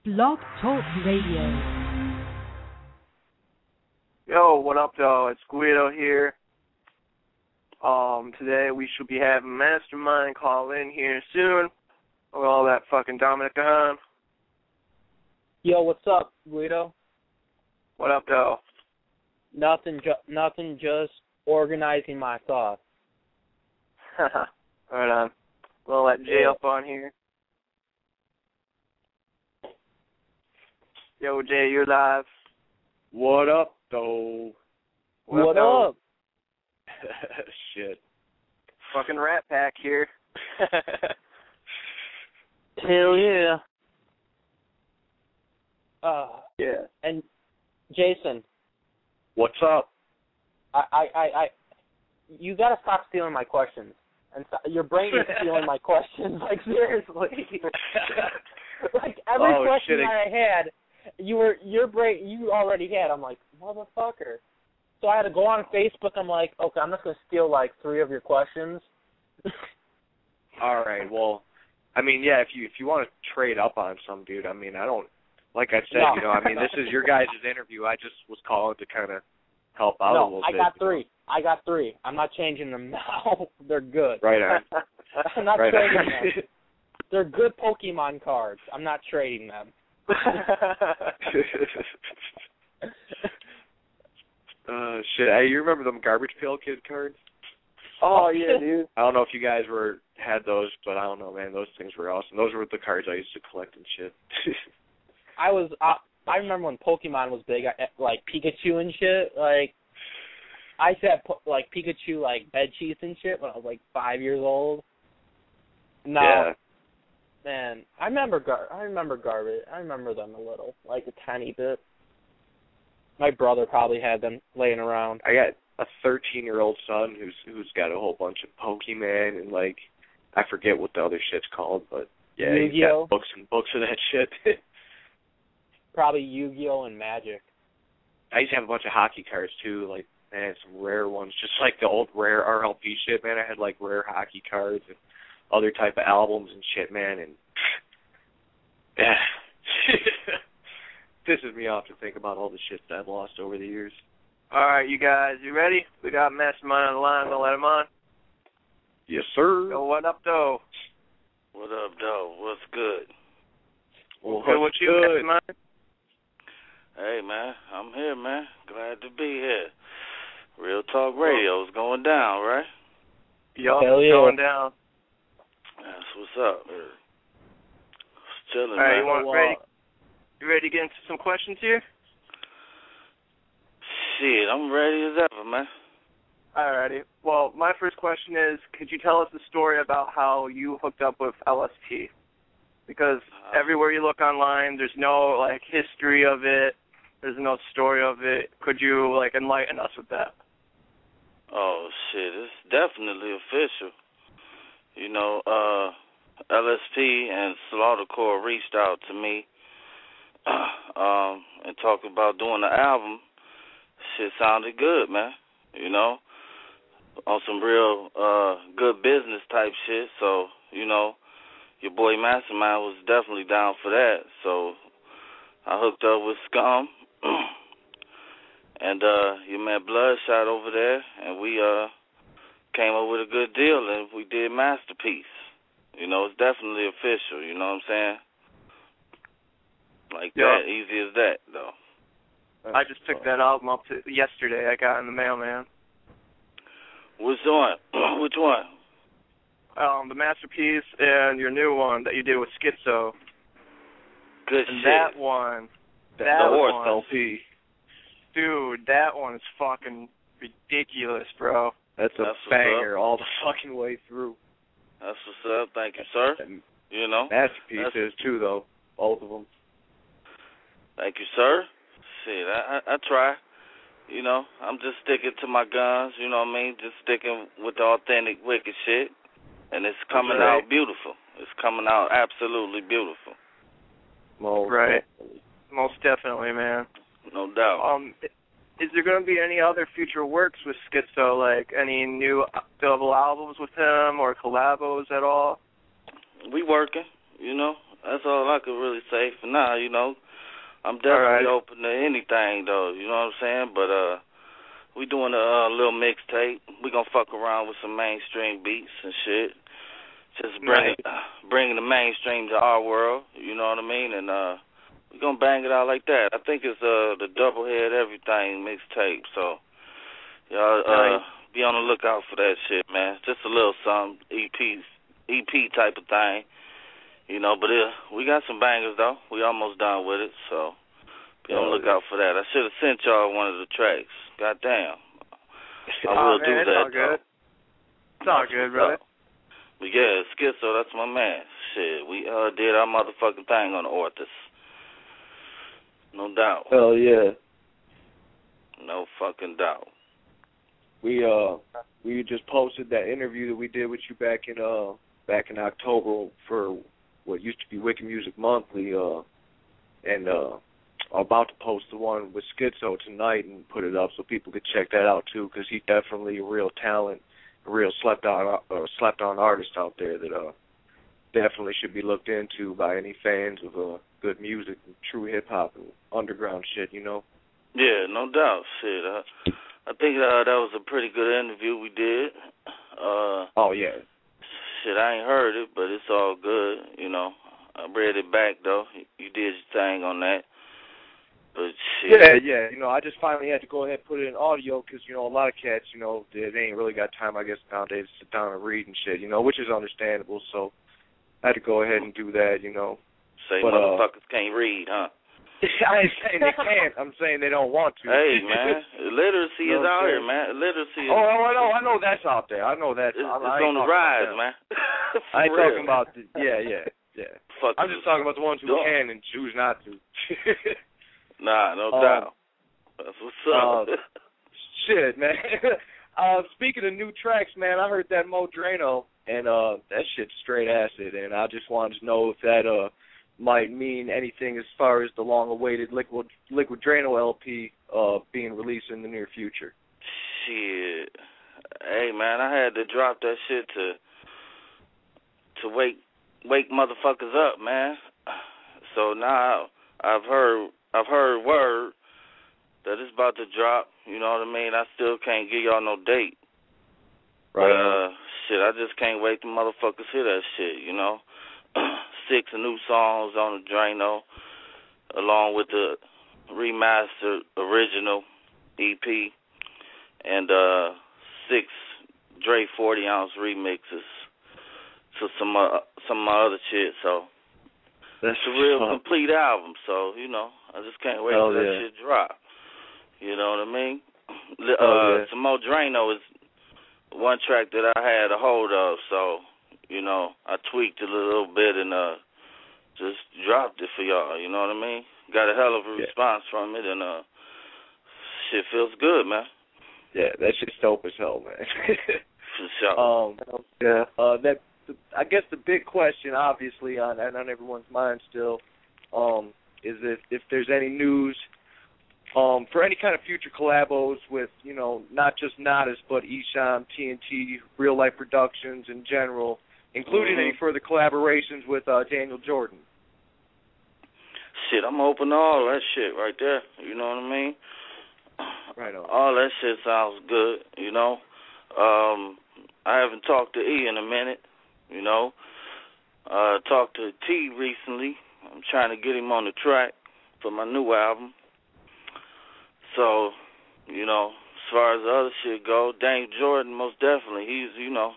Blog Talk Radio. Yo, what up, though? It's Guido here. Today we should be having Mastamind call in here soon. With all that fucking Dominic on. Yo, what's up, Guido? What up, though? Nothing, just organizing my thoughts. Right on. We'll let Jay up on here. Yo, Jay, you're live. What up, though? What up? Shit. Fucking Rat Pack here. Hell yeah. Yeah. And Jason. What's up? You gotta stop stealing my questions. And your brain is stealing my questions. Like, seriously. Like, every question that I had, your brain, you already had. I'm like, motherfucker. So I had to go on Facebook. I'm like, okay, I'm just going to steal, like, 3 of your questions. All right, well, I mean, yeah, if you want to trade up on some dude, I mean, I don't, like I said, No. you know, I mean, this is your guys' interview. I just was calling to kind of help out a little bit. No, I got 3. I'm not changing them now. They're good. Right on. I'm not right trading on. them. They're good Pokemon cards. I'm not trading them. Shit, hey, you remember them Garbage Pail Kid cards? Oh, yeah, dude. I don't know if you guys had those, but I don't know, man. Those things were awesome. Those were the cards I used to collect and shit. I remember when Pokemon was big, like Pikachu and shit. Like, I used to have like Pikachu like bed sheets and shit when I was like 5 years old. No, yeah. Man, I remember garbage. I remember them a little, like a tiny bit. My brother probably had them laying around. I got a 13-year-old son who's got a whole bunch of Pokemon and, like, I forget what the other shit's called, but yeah, he's Yu-Gi-Oh? got books and books of that shit. Probably Yu-Gi-Oh and Magic. I used to have a bunch of hockey cards too, like, man, some rare ones, just like the old rare RLP shit, man. I had like rare hockey cards and other type of albums and shit, man, and yeah. Pisses me off to think about all the shit that I've lost over the years. All right, you guys, you ready? We got Mastamind on the line. Gonna let him on. Yes, sir. Yo, what up, though? What up, though? What's good? Well, Good with you, Mastamind? Hey, man, I'm here, man. Glad to be here. Real Talk Radio's going down, right? Yup, Hell yeah. going down. That's what's up. Chilling, All right, man. You ready to get into some questions here? Shit, I'm ready as ever, man. Alrighty. Well, my first question is, could you tell us the story about how you hooked up with LSP? Because everywhere you look online, there's no, like, history of it. There's no story of it. Could you, like, enlighten us with that? Oh, shit, it's definitely official. You know, LSP and Slaughtercore reached out to me and talked about doing the album. Shit sounded good, man. You know, on some real good business type shit. So, you know, your boy Mastamind was definitely down for that. So I hooked up with Scum and your man Bloodshot over there, and we came up with a good deal, and we did Masterpiece. You know, it's definitely official. You know what I'm saying? Like that, easy as that, though. I just picked that album up yesterday. I got in the mail, man. Which one? Which one? The Masterpiece and your new one that you did with Schizo. Good and shit. That one. The one, Horse LP. Dude, that one is fucking ridiculous, bro. That's a banger all the fucking way through. That's what's up. Thank you, sir. And you know, Masterpieces too, though. Both of them. Thank you, sir. Shit, I try. You know, I'm just sticking to my guns, you know what I mean? Just sticking with the authentic wicked shit. And it's coming out beautiful. It's coming out absolutely beautiful. Most definitely, man. No doubt. Is there going to be any other future works with Schizo, like any new double albums with him or collabos at all? We working, you know. That's all I could really say for now, you know. I'm definitely open to anything, though, you know what I'm saying? But we doing a little mixtape. We gonna fuck around with some mainstream beats and shit. Just bringing the mainstream to our world, you know what I mean? And we gonna bang it out like that. I think it's the Double Head Everything mixtape, so y'all be on the lookout for that shit, man. Just a little something, EP type of thing. You know, but we got some bangers, though. We almost done with it, so be on the lookout for that. I should have sent y'all one of the tracks. Goddamn. I will do that, all good. It's all good, brother. But yeah, Schizo, that's my man. Shit, we did our motherfucking thing on the Orthus. No doubt. Hell yeah. No fucking doubt. We just posted that interview that we did with you back in October for what used to be Wicked Music Monthly, and I'm about to post the one with Schizo tonight and put it up so people could check that out too, because he's definitely a real talent, a real slept on artist out there that definitely should be looked into by any fans of good music and true hip hop and underground shit, you know. Yeah, no doubt. Shit, I think that was a pretty good interview we did. Oh yeah. Shit, I ain't heard it, but it's all good, you know. I read it back, though. You did your thing on that. But shit. Yeah. You know, I just finally had to go ahead and put it in audio because, you know, a lot of cats, you know, they ain't really got time, I guess, nowadays to sit down and read and shit, you know, which is understandable. So I had to go ahead and do that, you know. Motherfuckers can't read, huh? I ain't saying they can't. I'm saying they don't want to. Hey, man. Literacy is out here, man. Literacy is... Oh, I know that's out there. I know that's... It's on the rise, man. I ain't talking about... Yeah. I'm just talking about the ones who can and choose not to. Nah, no doubt. That's what's up. Shit, man. Speaking of new tracks, man, I heard that Mo Drano, and that shit's straight acid, and I just wanted to know if that... might mean anything as far as the long-awaited Liquid Drano LP being released in the near future. Shit. Hey, man, I had to drop that shit to wake motherfuckers up, man. So now I've heard word that it's about to drop, you know what I mean? I still can't give y'all no date. Right. Shit, I just can't wait till motherfuckers hear that shit, you know? 6 new songs on the Drano, along with the remastered original EP, and 6 Dre 40-ounce remixes to some of my other shit. So that's a real complete album. So, you know, I just can't wait till that shit drop. You know what I mean? Some more Drano is one track that I had a hold of, so, you know, I tweaked it a little bit and just dropped it for y'all, you know what I mean? Got a hell of a response from it, and shit feels good, man. Yeah, that shit's dope as hell, man. For sure. I guess the big question, obviously, on everyone's mind still, is if there's any news for any kind of future collabos with, you know, not just Nadas, but Esham, TNT, Real Life Productions in general, including any further collaborations with Daniel Jordan. Shit, I'm open to all that shit right there. You know what I mean? Right on. All that shit sounds good, you know. I haven't talked to E in a minute, you know. Talked to T recently. I'm trying to get him on the track for my new album. So, you know, as far as the other shit go, Daniel Jordan, most definitely, he's, you know,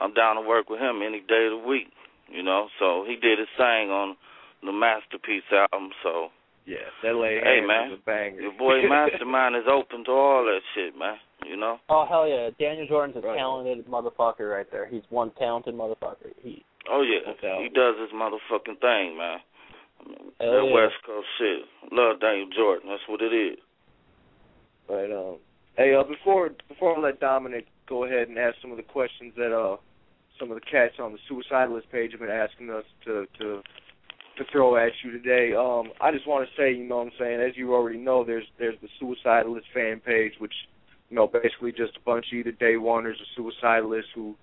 I'm down to work with him any day of the week, you know. So he did his thing on the Masterpiece album, so. Yeah, that lay hey, man, was a banger. Your boy Mastamind is open to all that shit, man, you know. Oh, hell yeah. Daniel Jordan's a talented motherfucker right there. He's one talented motherfucker. Oh, yeah. He does his motherfucking thing, man. Hell that West Coast shit. Love Daniel Jordan. That's what it is. Right on. Hey, before I let Dominic go ahead and ask some of the questions that some of the cats on the Suicidalist page have been asking us to throw at you today, I just want to say, you know what I'm saying, as you already know, there's the Suicidalist fan page, which, you know, basically just a bunch of either day oneers or suicidalists who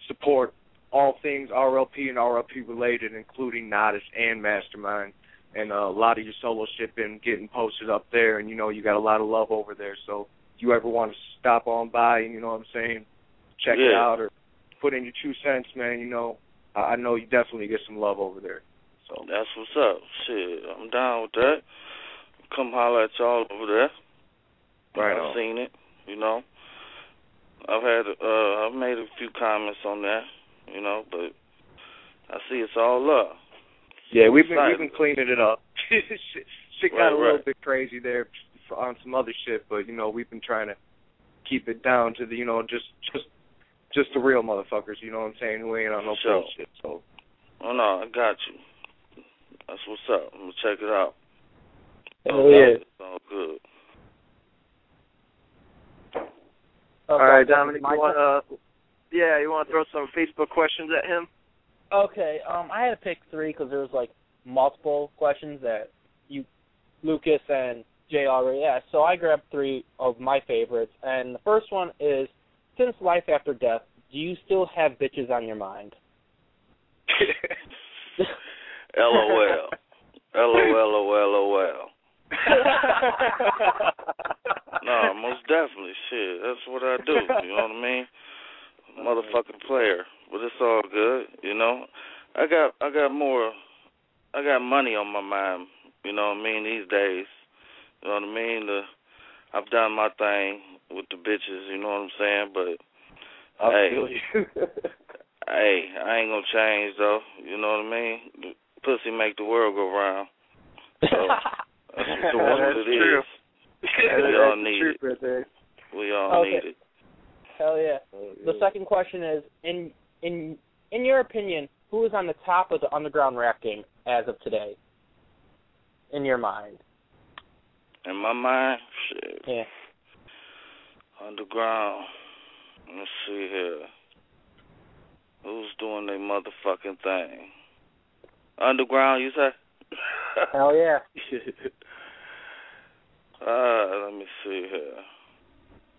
support all things RLP and RLP related, including Nodis and Mastermind. And a lot of your solo shit been getting posted up there, and, you know, you got a lot of love over there. So if you ever want to stop on by and, you know what I'm saying, check it out or put in your 2 cents, man, you know, I know you definitely get some love over there. So that's what's up. Shit, I'm down with that. Come holler at y'all over there. Right I've seen it, you know. I've made a few comments on that, you know, but I see it's all love. Yeah, we've been cleaning it up. shit got a little bit crazy there on some other shit, but you know we've been trying to keep it down to the, you know, just the real motherfuckers. You know what I'm saying? Who ain't on no bullshit. So. Oh no, I got you. That's what's up. I'm gonna check it out. Yeah. It's all good. All right, Dominic, you want to throw some Facebook questions at him? Okay, I had to pick 3 because there was like multiple questions that Lucas and Jay already asked. So I grabbed 3 of my favorites, and the first one is: since life after death, do you still have bitches on your mind? LOL. LOL. No, most definitely. Shit, that's what I do. You know what I mean? Motherfucking player. But it's all good, you know. I got money on my mind, you know what I mean, these days. You know what I mean? I've done my thing with the bitches, you know what I'm saying? But I feel you. Hey, I ain't gonna change though, you know what I mean? The pussy make the world go round. So that's what it is. We all need it. Right, we all need it. Hell yeah. The second question is, in your opinion, who is on the top of the underground rap game as of today? In your mind? In my mind? Shit. Yeah. Underground. Let's see here. Who's doing their motherfucking thing? Underground, you say? Hell yeah. Let me see here.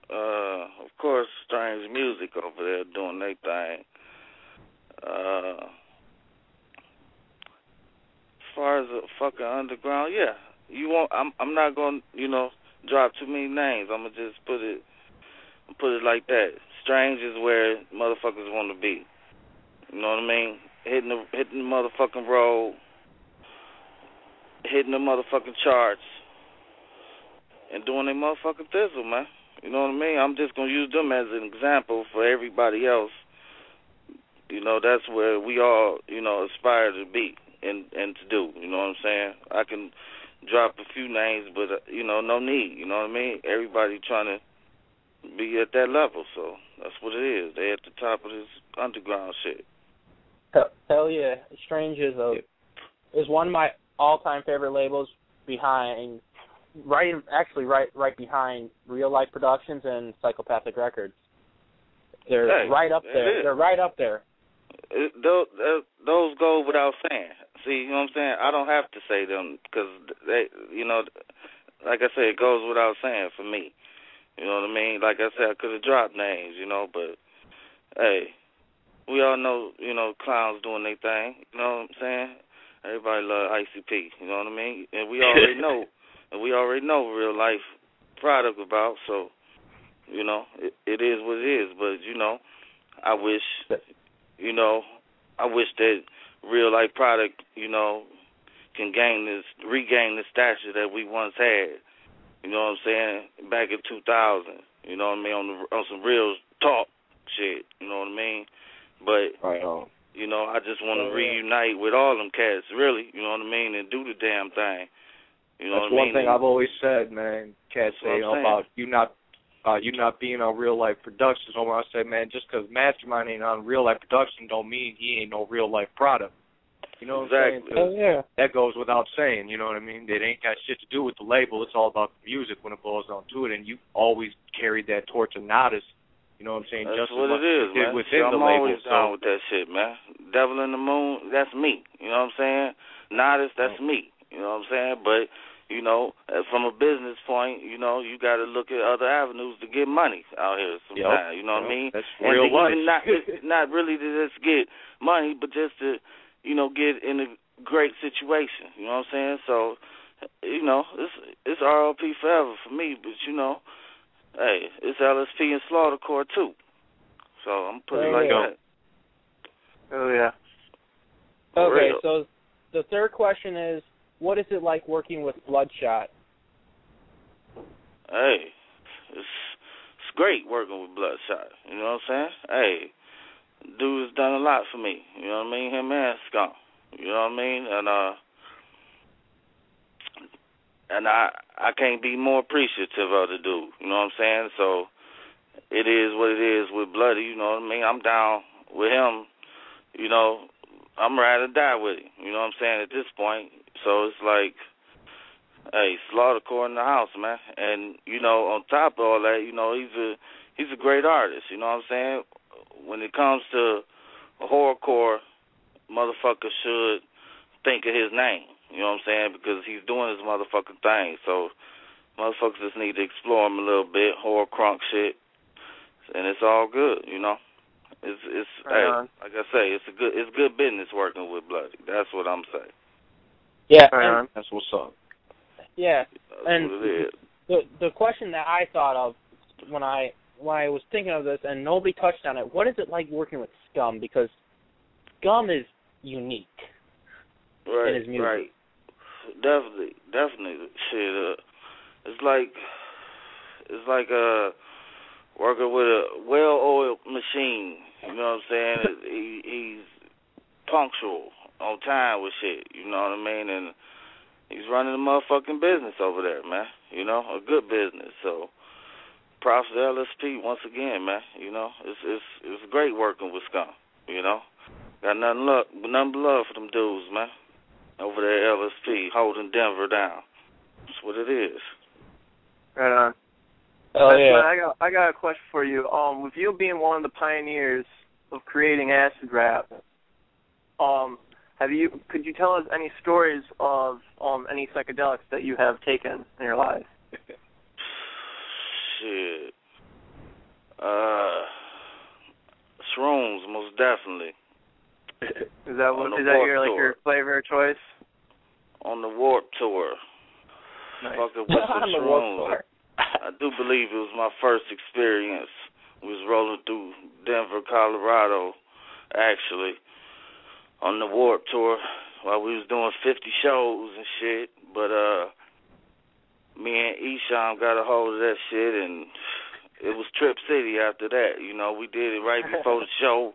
Of course, Strange Music over there doing their thing. As far as the fucking underground, yeah. You won't. I'm not gonna, you know, drop too many names. I'm gonna just put it like that. Strange is where motherfuckers want to be. You know what I mean? Hitting the motherfucking road, hitting the motherfucking charts, and doing their motherfucking thizzle, man. You know what I mean? I'm just gonna use them as an example for everybody else. You know, that's where we all, you know, aspire to be and to do. You know what I'm saying? I can drop a few names, but, you know, no need. You know what I mean? Everybody trying to be at that level, so that's what it is. They at the top of this underground shit. Hell yeah. Strange is one of my all-time favorite labels behind, right behind Real Life Productions and Psychopathic Records. They're right up there. They're right up there. Those go without saying. See, you know what I'm saying? I don't have to say them because they, you know, like I said, it goes without saying for me. You know what I mean? Like I said, I could have dropped names, you know, but hey, we all know, you know, clowns doing their thing. You know what I'm saying? Everybody love ICP. You know what I mean? And we already know, Real Life product about. So, you know, it is what it is. But you know, I wish that Real Life product, you know, can regain the stature that we once had. You know what I'm saying? Back in 2000. You know what I mean? On some real talk shit. You know what I mean? But you know, I just want to reunite with all them cats, really. You know what I mean? And do the damn thing. You know That's what I mean? That's one thing I've always said, man. Cats say about you not being on Real Life Productions. I say, man, just because Mastermind ain't on Real Life Production don't mean he ain't no Real Life product. You know what I'm saying? That goes without saying. You know what I mean? It ain't got shit to do with the label. It's all about the music when it boils down to it. And you always carried that torch of Nodis. You know what I'm saying? That's just what it is, man. I'm always down with that shit, man. Devil in the Moon, that's me. You know what I'm saying? Nodis, that's me. You know what I'm saying? But, you know, from a business point, you you know, you got to look at other avenues to get money out here sometimes. You know what I mean? That's and real life. not really to just get money, but just to, you know, get in a great situation. You know what I'm saying? So, you know, it's RLP forever for me, but, you know, hey, it's LSP and Slaughtercore too. So I'm putting it like that. Oh, yeah. Okay, so the third question is, what is it like working with Bloodshot? Hey, it's great working with Bloodshot. You know what I'm saying? Hey, dude has done a lot for me. You know what I mean? Him and Skunk. You know what I mean? And I can't be more appreciative of the dude. You know what I'm saying? So it is what it is with Bloody. You know what I mean? I'm down with him. You know, I'm ready to die with him. You know what I'm saying? At this point, so it's like, hey, Slaughtercore in the house, man. And you know, on top of all that, you know, he's a great artist. You know what I'm saying? When it comes to horrorcore, motherfucker should think of his name. You know what I'm saying? Because he's doing his motherfucking thing. So motherfuckers just need to explore him a little bit, horror crunk shit, and it's all good. You know. It's hey, like I say, it's good business working with Bloody. That's what I'm saying. Yeah, that's what's up. Yeah, that's and what it is. The question that I thought of when I was thinking of this, and nobody touched on it, what is it like working with Scum? Because Scum is unique in his music. Right. Definitely. Shit, it's like working with a well-oiled machine. You know what I'm saying? He's punctual, on time with shit. You know what I mean? And he's running a motherfucking business over there, man. You know, a good business. So, props to LSP once again, man. You know, it's great working with Scum. You know, got nothing but love for them dudes, man. Over there at LSP, holding Denver down. That's what it is. Right on. Oh, yeah. I got a question for you. With you being one of the pioneers of creating acid rap, could you tell us any stories of any psychedelics that you have taken in your life? Shit. Shrooms, most definitely. Is that your flavor of choice? On the Warp Tour. Nice. Fucking with the shrooms. I do believe it was my first experience. We was rolling through Denver, Colorado, actually, on the Warp Tour while we was doing 50 shows and shit. But me and Esham got a hold of that shit, and it was Trip City after that. You know, we did it right before the show.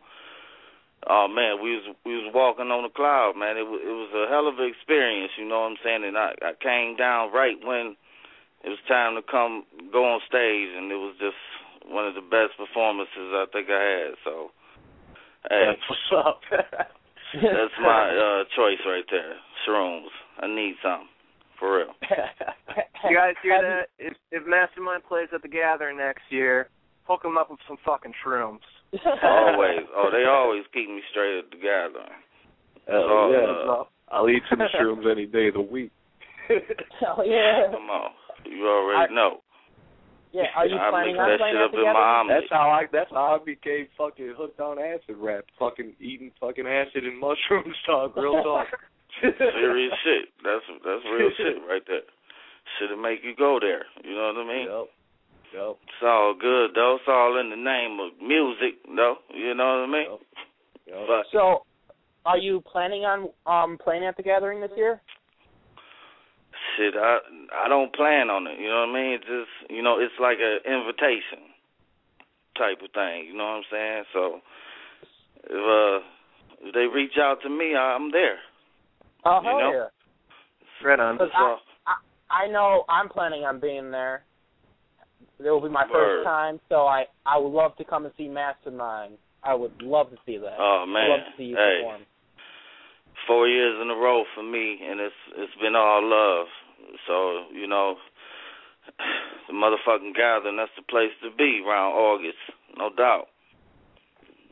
Oh man, we was walking on a cloud, man. It was a hell of an experience. You know what I'm saying? And I came down right when it was time to go on stage, and it was just one of the best performances I think I had. So, hey, that's what's up. That's my choice right there. Shrooms. I need some, for real. You guys hear that? If Mastamind plays at the Gathering next year, hook him up with some fucking shrooms. Always. Oh, they always keep me straight at the Gathering. Yeah. I'll eat some shrooms any day of the week. Hell yeah. Come on. You already know. Yeah, are you planning on playing that shit up in together? That's how I became fucking hooked on acid rap. Fucking eating fucking acid and mushrooms, dog. Real talk. Serious shit. That's real shit right there. Shit'll make you go there. You know what I mean? Yep. It's all good though. It's all in the name of music, though. You know what I mean? Yep. But, so, are you planning on playing at the Gathering this year? Shit, I don't plan on it. You know what I mean? It's just, you know, it's like an invitation type of thing. You know what I'm saying? So if they reach out to me, I'm there. Oh, hell yeah. Right on. I know I'm planning on being there. It will be my first time, so I would love to come and see Mastamind. I would love to see that. Oh, man. I'd love to see you perform. 4 years in a row for me, and it's been all love. So, you know, the motherfucking Gathering, that's the place to be around August, no doubt.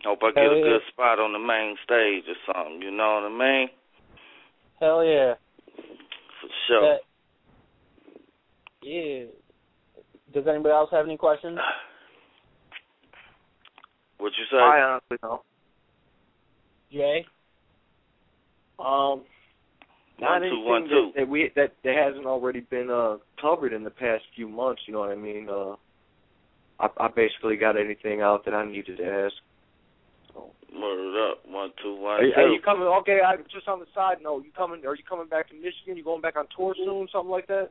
Hope I get a good spot on the main stage or something, you know what I mean? Hell yeah. For sure. Yeah. Does anybody else have any questions? What you say? I honestly don't. Jay? Not anything that hasn't already been covered in the past few months. You know what I mean? I basically got anything out that I needed to ask. So. Word up, 1 2 1 2. Are you coming? Okay, just on the side note, are you coming back to Michigan? You going back on tour soon, something like that?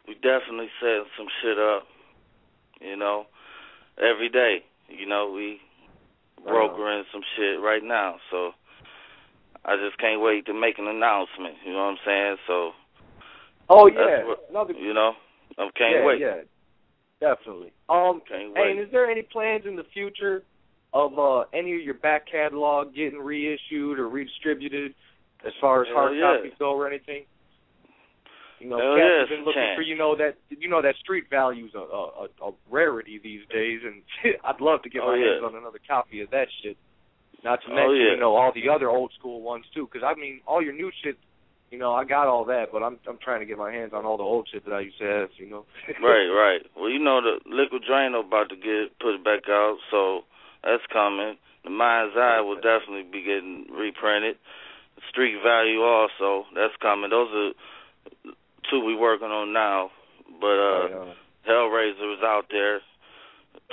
We definitely setting some shit up. You know, every day. You know, we brokering some shit right now. So I just can't wait to make an announcement. You know what I'm saying? So. Oh yeah. You know, I can't wait. Yeah, definitely. Can't wait. Hey, and is there any plans in the future of any of your back catalog getting reissued or redistributed as far as hard copies go or anything? You know, cats have been looking for that street value's a rarity these days, and I'd love to get my hands on another copy of that shit. Not to mention, all the other old school ones too, because I mean, all your new shit, I got all that, but I'm trying to get my hands on all the old shit that I used to have, Right. Well, the Liquid Drano about to get put back out, so that's coming. The Mind's Eye will definitely be getting reprinted. Street Value also, that's coming. Those are two we working on now, but Hellraiser is out there,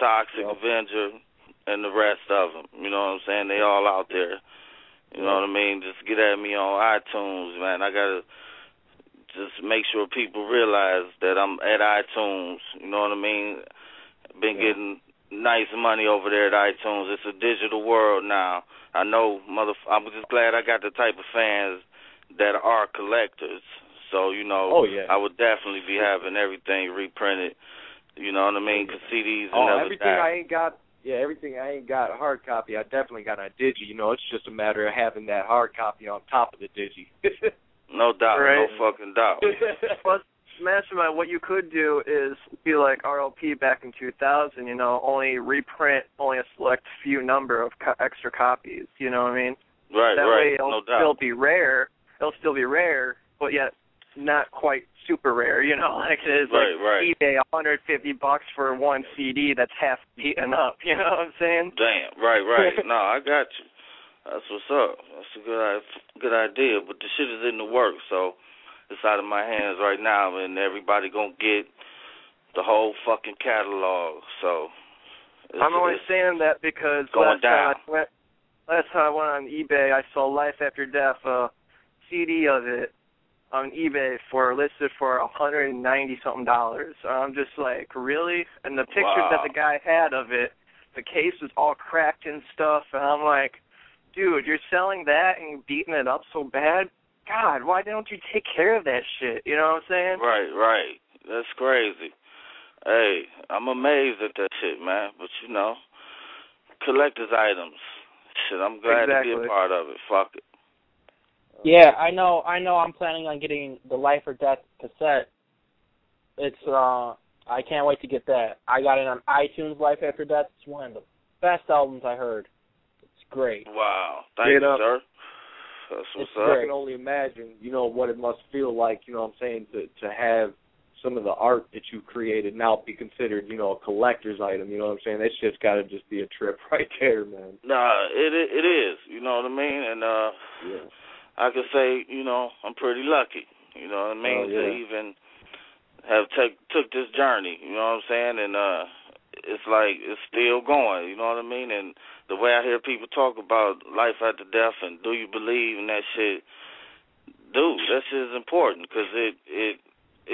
Toxic Avenger, and the rest of them. You know what I'm saying? They all out there. You know what I mean? Just get at me on iTunes, man. I gotta just make sure people realize that I'm at iTunes. You know what I mean? Been getting nice money over there at iTunes. It's a digital world now. I know, I'm just glad I got the type of fans that are collectors. So, I would definitely be having everything reprinted. You know what I mean? Because CDs and everything everything I ain't got a hard copy, I definitely got a digi. It's just a matter of having that hard copy on top of the digi. No doubt, no fucking doubt. Plus, Mastamind, what you could do is be like RLP back in 2000, only reprint only a select few number of extra copies, you know what I mean? Right, that way no doubt. It'll still be rare, but yet not quite super rare, like it is eBay $150 for one CD that's half beaten up, you know what I'm saying? Damn, right. No, I got you. That's what's up. That's a good idea, but the shit is in the works, so it's out of my hands right now, and everybody gonna get the whole fucking catalog, so I'm only saying that because last time I went on eBay, I saw Life After Death, a CD of it, on eBay listed for $190-something. I'm just like, really? And the pictures that the guy had of it, the case was all cracked and stuff, and I'm like, dude, you're selling that and you're beating it up so bad? God, why don't you take care of that shit? You know what I'm saying? Right. That's crazy. Hey, I'm amazed at that shit, man. But, collector's items. Shit, I'm glad to be a part of it. Fuck it. Yeah, I know. I'm planning on getting the Life or Death cassette. It's I can't wait to get that. I got it on iTunes. Life After Death. It's one of the best albums I heard. It's great. Wow, thank you, sir. That's what's up. I can only imagine, what it must feel like. You know what I'm saying, to have some of the art that you created now be considered, a collector's item. You know what I'm saying? That shit's got to just be a trip right there, man. Nah, it is. You know what I mean? And I could say, I'm pretty lucky, to even have took this journey, you know what I'm saying? And it's like it's still going, you know what I mean? And the way I hear people talk about life after death and do you believe in that shit, dude, that shit is important because it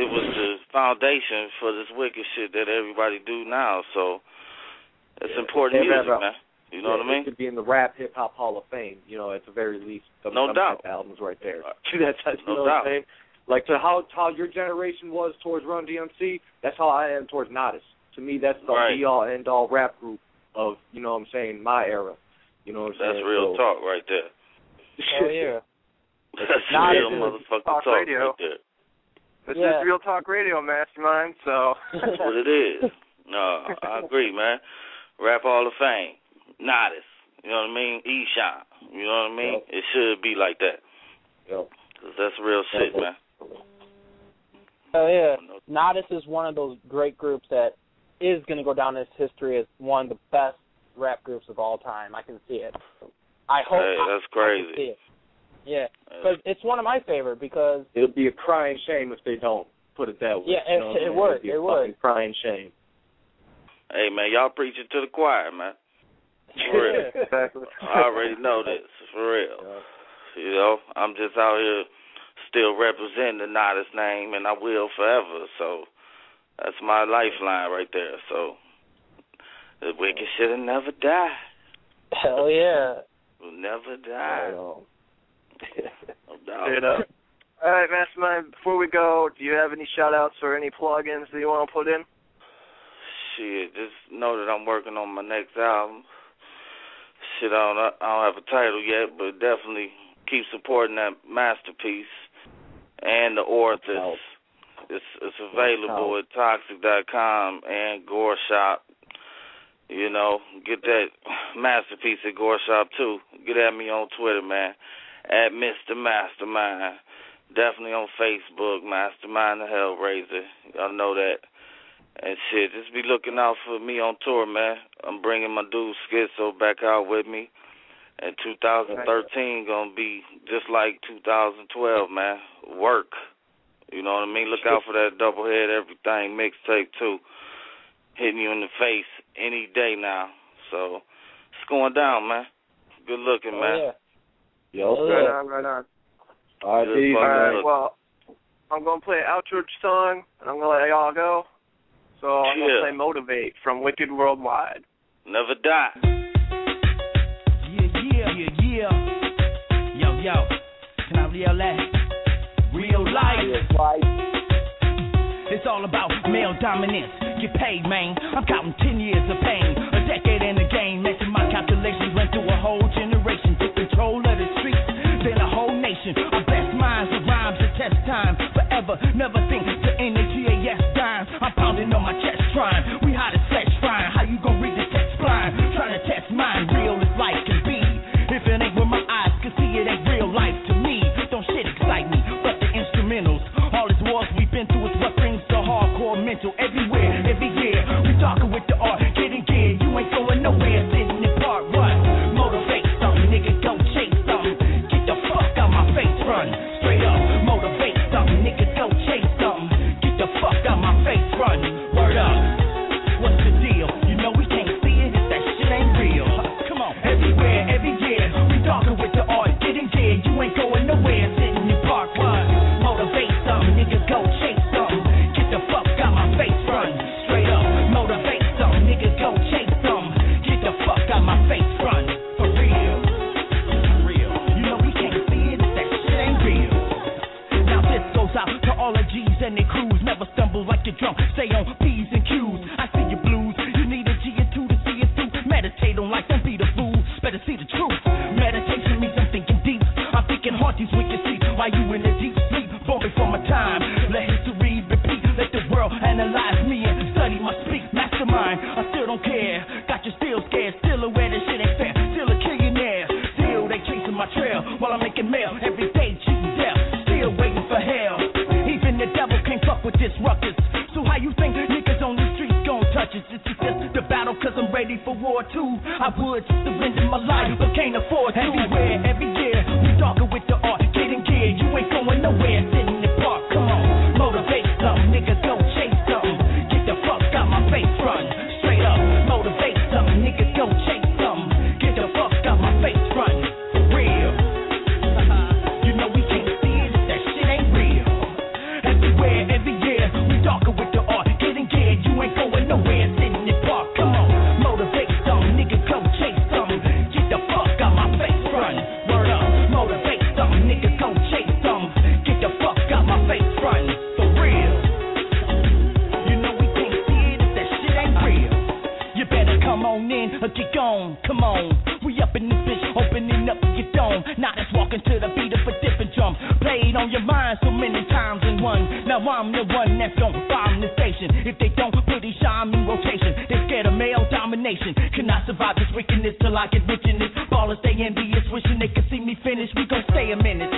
was the foundation for this wicked shit that everybody do now. So it's important music, man. You know what I mean? It could be in the Rap Hip Hop Hall of Fame, at the very least. No doubt. Albums right there. That's what I'm saying? Like to how your generation was towards Run DMC, that's how I am towards Nodis. To me, that's the be-all, end-all rap group of, my era. You know what I'm saying? That's real talk right there. Oh, yeah. That's real motherfucking talk radio. right there. This is Real Talk Radio, Mastamind, so. That's what it is. No, I agree, man. Rap Hall of Fame. Nodis. You know what I mean? E-Shine. You know what I mean? Yep. It should be like that. Yep. Cause that's real shit, man. Oh, yeah. Nodis is one of those great groups that is going to go down in history as one of the best rap groups of all time. I can see it. I hope. Hey, that's crazy. I can see it. Yeah, because it's one of my favorite. Because it'll be a crying shame if they don't put it that way. Yeah, it would. It would. Crying shame. Hey man, y'all preaching to the choir, man. For real. Exactly. I already know this, for real. Yeah. You know, I'm just out here still representing the Nodis name, and I will forever. So that's my lifeline right there. So the wicked should have never died. Hell yeah. Will never die. No doubt. All right, Mastamind, before we go, do you have any shout-outs or any plugins that you want to put in? Shit, just know that I'm working on my next album. Shit, I don't have a title yet, but definitely keep supporting that masterpiece and the Orthus. It's available at Toxic.com and Gore Shop. You know, get that masterpiece at Gore Shop too. Get at me on Twitter, man, at Mr. Mastamind. Definitely on Facebook, Mastamind the Hellraiser. Y'all know that. And shit, just be looking out for me on tour, man. I'm bringing my dude Schizo back out with me. And 2013 gonna be just like 2012, man. Work. You know what I mean? Look out for that double head everything mixtape too. Hitting you in the face any day now. So it's going down, man. Good looking, man. Yeah. Right on. All right, well, I'm going to play an outro song, and I'm going to let y'all go. So I'm going to play Motivate from Wicked Worldwide. Never die. Yeah. Yo. Can I real that? Real life. It's all about male dominance. Get paid, man. I'm counting 10 years of pain. A decade in the game. Making my calculations. Went through a whole generation. Took control of the streets. Then a whole nation. Our best minds with rhymes to test time. Forever. Never think to end the GAS dime. I'm pounding on my chest trying. We hot as flesh frying. How you gon' read the text blind? Trying to test mine. Real as life can be. If it ain't where my eyes can see, it ain't real life to me. Don't shit excite me. But the instrumentals. All these wars we've been through is what brings the hardcore mental. Everywhere, every year. We talking with the art. Getting geared. You ain't going nowhere. Sitting in park. What? Motivate something. Nigga, go chase something. Get the fuck out my face. Run. Straight up. Motivate something. Nigga, go chase something. Get the fuck out my face. Run. Word up. What's the deal? You know we can't see it. That shit ain't real. Come on. Everywhere, every year. We talking with the art. Getting geared. You ain't going nowhere. Sitting in park. What? Motivate something. Nigga, go chase something. Get the fuck out my face. Run. Straight up. Motivate something. Nigga, go chase something. Get the fuck out my face. Run. For real. You know we can't see it. That shit ain't real. Now this goes out to all the G's and their crews. Never stumble like you're drunk. Stay on P's and Q's. I see your blues. You need a G or two to see it through. Meditate on life. Don't be the fool. Better see the truth. Meditation means I'm thinking deep. I'm thinking hard these wicked sleep. While you in a deep sleep. Born before my time. Let history repeat. Let the world analyze me and study my speak. Mastermind. I still don't care. Got you still scared. Still aware that shit ain't fair. Still a millionaire. Still they chasing my trail. While I'm making mail. Every day cheating death. Still waiting for hell. Even the devil can't fuck with this ruckus. So how you think niggas on the streets gon' touch us? This is just the battle cause I'm ready for war too. I would surrender my life but can't afford to. Everywhere, every year, we talking with the art. Getting geared, you ain't going nowhere. Sitting in the park, come on. Motivate something, nigga, go chase something. Get the fuck out my face, run. Straight up, motivate something, nigga, go chase something. Get the fuck out my face, run. For real. You know we can't see it, that shit ain't real. Everywhere, every year, we talking with the art. Getting geared, you ain't going nowhere. Sitting in the park, come on. Motivate something, nigga, go chase something. Get the fuck out my face, run. Word up, motivate something, nigga, go chase something. Get the fuck out my face, run. For real. You know we can't see it if that shit ain't real. You better come on in or get gone, come on. We up in this bitch, opening up your dome. Now that's walking to the beat of a different drum. Played on your mind so many times in one. Now I'm the one that's gon' bomb the station. If they don't put these shine in rotation, they scared of male domination. Can I survive this wickedness till I get rich in this? Ballers stay envious, wishing they could see me finish. We gon' stay a minute.